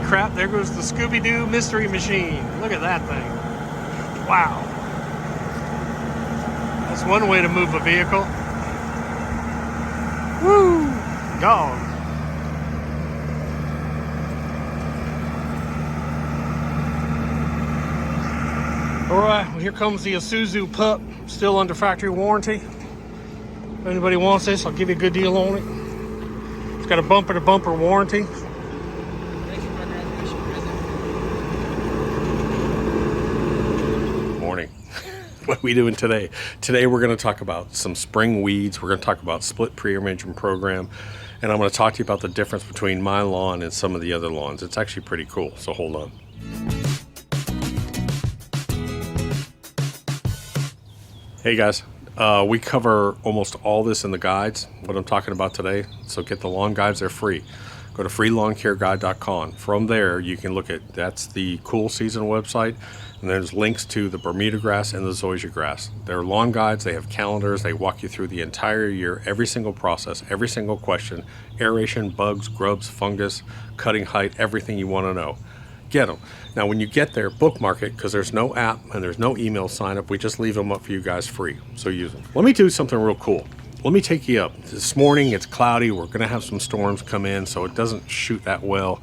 crap, there goes the Scooby-Doo mystery machine. Look at that thing. Wow. That's one way to move a vehicle. Woo! Dog. Alright, well, here comes the Isuzu pup, still under factory warranty. If anybody wants this, I'll give you a good deal on it. It's got a bumper-to-bumper warranty. Morning. What are we doing today? Today we're going to talk about some spring weeds. We're going to talk about split pre-emergent program. And I'm going to talk to you about the difference between my lawn and some of the other lawns. It's actually pretty cool, so hold on. Hey guys, we cover almost all this in the guides, what I'm talking about today. So get the lawn guides, they're free. Go to freelawncareguide.com. From there, you can look at, that's the cool season website. And there's links to the Bermuda grass and the zoysia grass. They're lawn guides, they have calendars, they walk you through the entire year, every single process, every single question, aeration, bugs, grubs, fungus, cutting height, everything you want to know. Get them. Now when you get there, bookmark it, because there's no app and there's no email sign up. We just leave them up for you guys free, so use them. Let me do something real cool. Let me take you up. This morning it's cloudy, we're going to have some storms come in, so it doesn't shoot that well.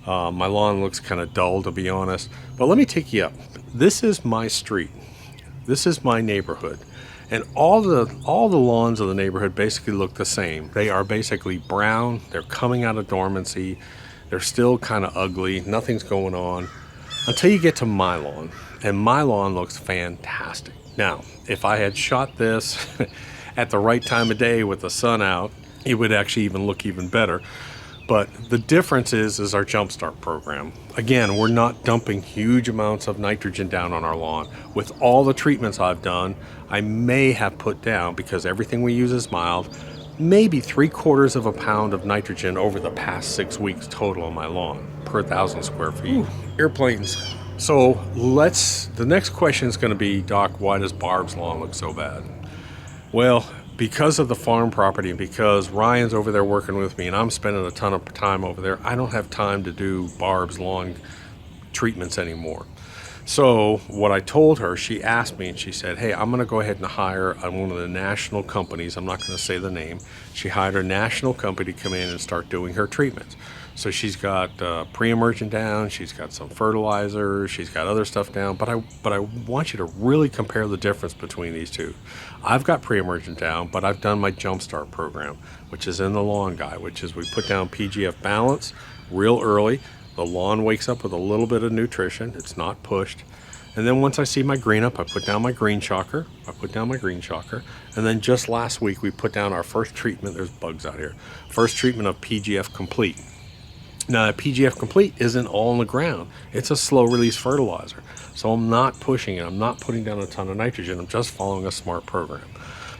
My lawn looks kind of dull, to be honest, but let me take you up. This is my street. This is my neighborhood, and all the lawns of the neighborhood basically look the same. They are basically brown. They're coming out of dormancy. They're still kind of ugly. Nothing's going on until you get to my lawn, and my lawn looks fantastic. Now, if I had shot this at the right time of day with the sun out, it would actually even look even better. But the difference is our Jumpstart program. Again, we're not dumping huge amounts of nitrogen down on our lawn. With all the treatments I've done, I may have put down, because everything we use is mild, maybe 3/4 of a pound of nitrogen over the past 6 weeks total on my lawn per 1,000 square feet. Ooh. Airplanes. So the next question is going to be, Doc, why does Barb's lawn look so bad? Well, because of the farm property, and because Ryan's over there working with me and I'm spending a ton of time over there, I don't have time to do Barb's lawn treatments anymore. So what I told her, she asked me and she said, hey, I'm going to go ahead and hire one of the national companies. I'm not going to say the name. She hired a national company to come in and start doing her treatments. So she's got pre-emergent down, she's got some fertilizer, she's got other stuff down, but I want you to really compare the difference between these two. I've got pre-emergent down, but I've done my Jumpstart program, which is in the lawn guide, which is we put down PGF balance real early. The lawn wakes up with a little bit of nutrition. It's not pushed. And then once I see my green up, I put down my green shocker. And then just last week, we put down our first treatment. There's bugs out here. First treatment of PGF Complete. Now, PGF Complete isn't all on the ground. It's a slow release fertilizer. So I'm not pushing it. I'm not putting down a ton of nitrogen. I'm just following a smart program.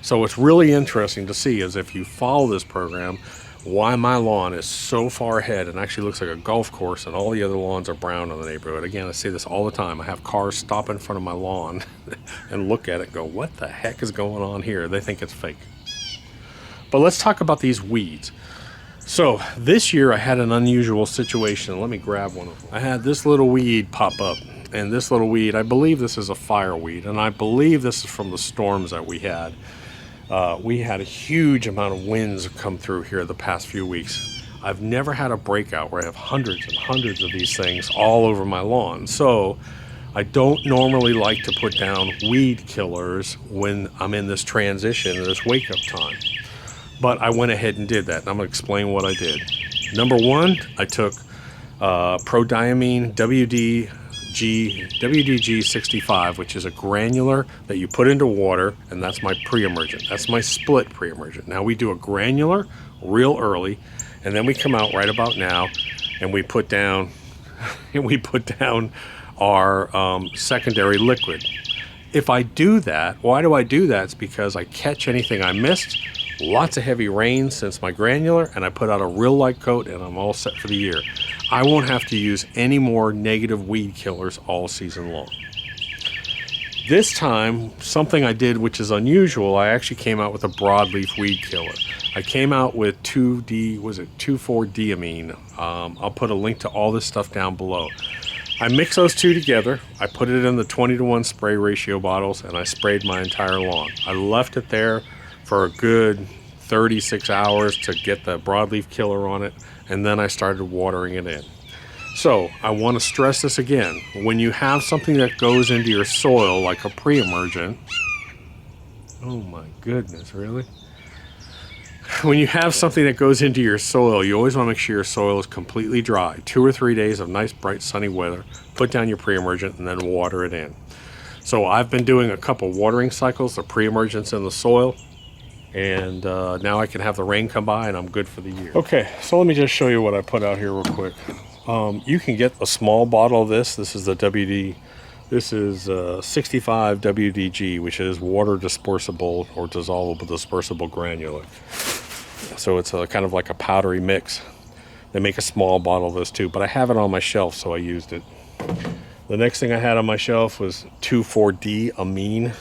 So what's really interesting to see is if you follow this program, why my lawn is so far ahead and actually looks like a golf course, and all the other lawns are brown in the neighborhood. Again, I say this all the time. I have cars stop in front of my lawn and look at it and go, what the heck is going on here? They think it's fake. But let's talk about these weeds. So this year I had an unusual situation. Let me grab one of them. I had this little weed pop up, and this little weed, I believe this is a fireweed, and I believe this is from the storms that we had. We had a huge amount of winds come through here the past few weeks. I've never had a breakout where I have hundreds and hundreds of these things all over my lawn. So I don't normally like to put down weed killers when I'm in this transition, this wake up time. But I went ahead and did that, and I'm going to explain what I did. Number one, I took prodiamine WDG 65, which is a granular that you put into water, and that's my pre-emergent. That's my split pre-emergent. Now we do a granular real early, and then we come out right about now, and we put down our secondary liquid. If I do that, why do I do that? It's because I catch anything I missed. Lots of heavy rain since my granular, and I put out a real light coat, and I'm all set for the year. I won't have to use any more negative weed killers all season long. This time, something I did which is unusual, I actually came out with a broadleaf weed killer. I came out with 2,4-diamine. I'll put a link to all this stuff down below. I mix those two together. I put it in the 20-to-1 spray ratio bottles, and I sprayed my entire lawn. I left it there for a good 36 hours to get the broadleaf killer on it, and then I started watering it in. So I want to stress this again. When you have something that goes into your soil, like a pre-emergent, oh my goodness, really? When you have something that goes into your soil, you always want to make sure your soil is completely dry. 2 or 3 days of nice, bright, sunny weather. Put down your pre-emergent and then water it in. So I've been doing a couple watering cycles of pre-emergents in the soil, and now I can have the rain come by and I'm good for the year. Okay, so let me just show you what I put out here real quick. You can get a small bottle of this. This is the WD. This is 65 WDG, which is water dispersible or dissolvable dispersible granulate. So it's kind of like a powdery mix. They make a small bottle of this too, but I have it on my shelf, so I used it. The next thing I had on my shelf was 2,4-diamine.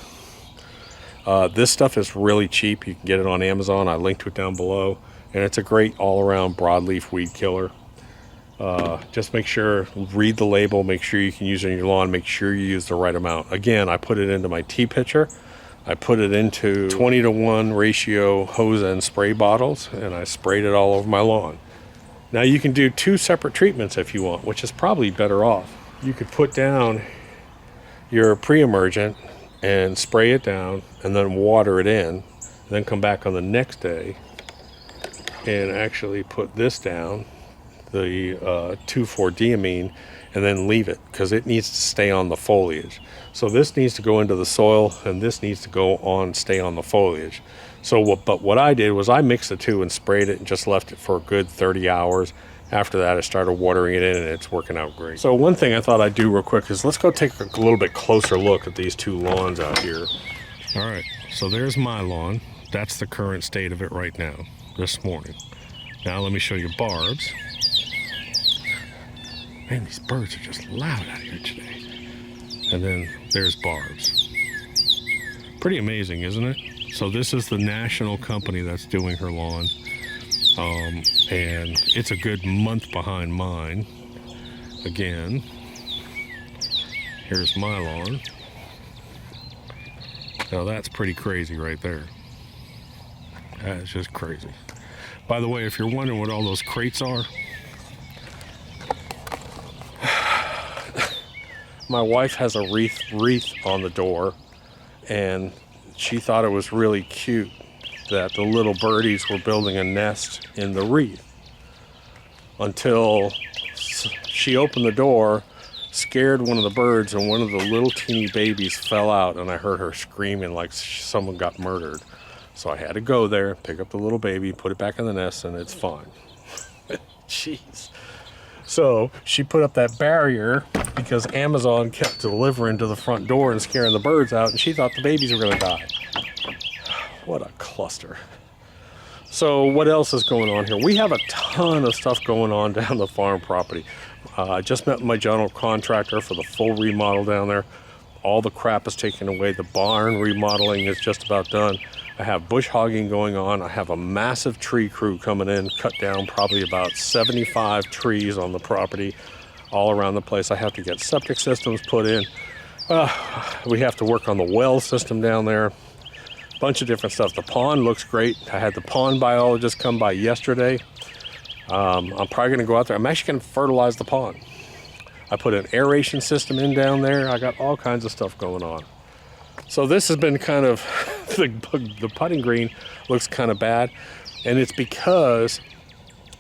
This stuff is really cheap. You can get it on Amazon. I linked to it down below, and it's a great all-around broadleaf weed killer. Just make sure, read the label, make sure you can use it on your lawn, make sure you use the right amount. Again, I put it into my tea pitcher. I put it into 20-to-1 ratio hose and spray bottles, and I sprayed it all over my lawn. Now you can do 2 separate treatments if you want, which is probably better off. You could put down your pre-emergent and spray it down and then water it in, and then come back on the next day and actually put this down, the 2,4-diamine, and then leave it, because it needs to stay on the foliage. So this needs to go into the soil, and this needs to go on, stay on the foliage. So what I did was I mixed the two and sprayed it and just left it for a good 30 hours. After that, I started watering it in, and it's working out great. So one thing I thought I'd do real quick is let's go take a little bit closer look at these 2 lawns out here. All right, so there's my lawn. That's the current state of it right now, this morning. Now let me show you Barb's. Man, these birds are just loud out here today. And then there's Barb's. Pretty amazing, isn't it? So this is the national company that's doing her lawn. And it's a good month behind mine. Again, here's my lawn. Now that's pretty crazy right there. That is just crazy. By the way, if you're wondering what all those crates are, my wife has a wreath on the door, and she thought it was really cute that the little birdies were building a nest in the wreath, until she opened the door, scared one of the birds, and one of the little teeny babies fell out, and I heard her screaming like someone got murdered. So I had to go there, pick up the little baby, put it back in the nest, and it's fine. Jeez. So she put up that barrier because Amazon kept delivering to the front door and scaring the birds out, and she thought the babies were going to die. What a cluster. So what else is going on here? We have a ton of stuff going on down the farm property. I just met my general contractor for the full remodel down there. All the crap is taken away. The barn remodeling is just about done. I have bush hogging going on. I have a massive tree crew coming in, cut down probably about 75 trees on the property all around the place. I have to get septic systems put in. We have to work on the well system down there. Bunch of different stuff. The pond looks great. I had the pond biologist come by yesterday. I'm probably going to go out there. I'm actually going to fertilize the pond. I put an aeration system in down there. I got all kinds of stuff going on. So this has been kind of, the putting green looks kind of bad, and it's because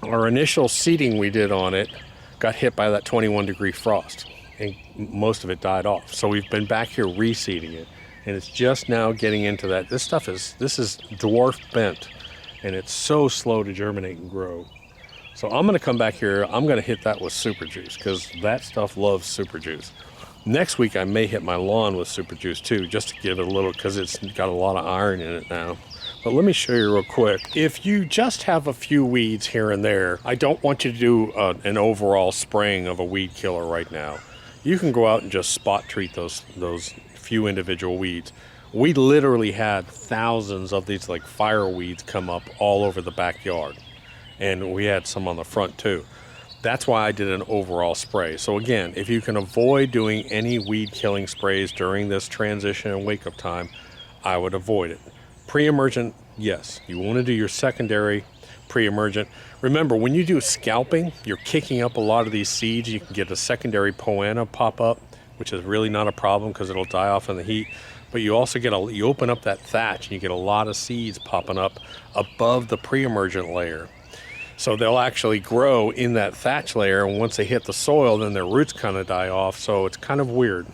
our initial seeding we did on it got hit by that 21-degree frost, and most of it died off. So we've been back here reseeding it, and it's just now getting into that. This is dwarf bent, and it's so slow to germinate and grow. So I'm going to come back here. I'm going to hit that with super juice, because that stuff loves super juice. Next week I may hit my lawn with super juice too, just to give it a little, because it's got a lot of iron in it now. But let me show you real quick. If you just have a few weeds here and there, I don't want you to do an overall spraying of a weed killer right now. You can go out and just spot treat those few individual weeds. We literally had thousands of these like fireweeds come up all over the backyard, and we had some on the front too. That's why I did an overall spray. So again, if you can avoid doing any weed killing sprays during this transition and wake up time, I would avoid it. Pre-emergent, yes, you want to do your secondary pre-emergent. Remember, when you do scalping, you're kicking up a lot of these seeds. You can get a secondary poana pop up, which is really not a problem because it'll die off in the heat. But you also get you open up that thatch and you get a lot of seeds popping up above the pre-emergent layer. So they'll actually grow in that thatch layer, and once they hit the soil, then their roots kind of die off. So it's kind of weird.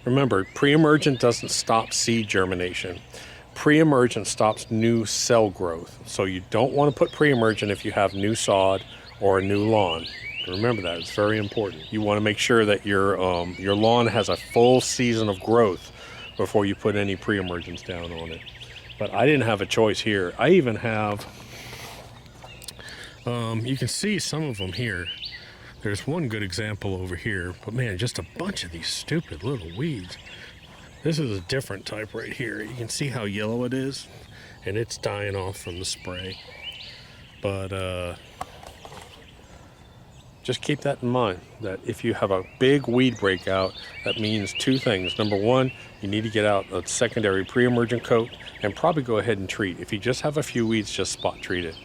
Remember, pre-emergent doesn't stop seed germination. Pre-emergent stops new cell growth. So you don't want to put pre-emergent if you have new sod or a new lawn. Remember that, it's very important. You want to make sure that your lawn has a full season of growth before you put any pre-emergents down on it. But I didn't have a choice here. I even have, you can see some of them here. There's one good example over here, but man, just a bunch of these stupid little weeds. This is a different type right here. You can see how yellow it is, and it's dying off from the spray. But just keep that in mind, that if you have a big weed breakout, that means two things. Number one, you need to get out a secondary pre-emergent coat and probably go ahead and treat. If you just have a few weeds, just spot treat it.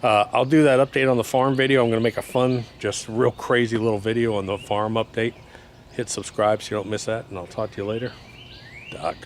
I'll do that update on the farm video. I'm going to make a fun, just real crazy little video on the farm update. Hit subscribe so you don't miss that, and I'll talk to you later. Doc.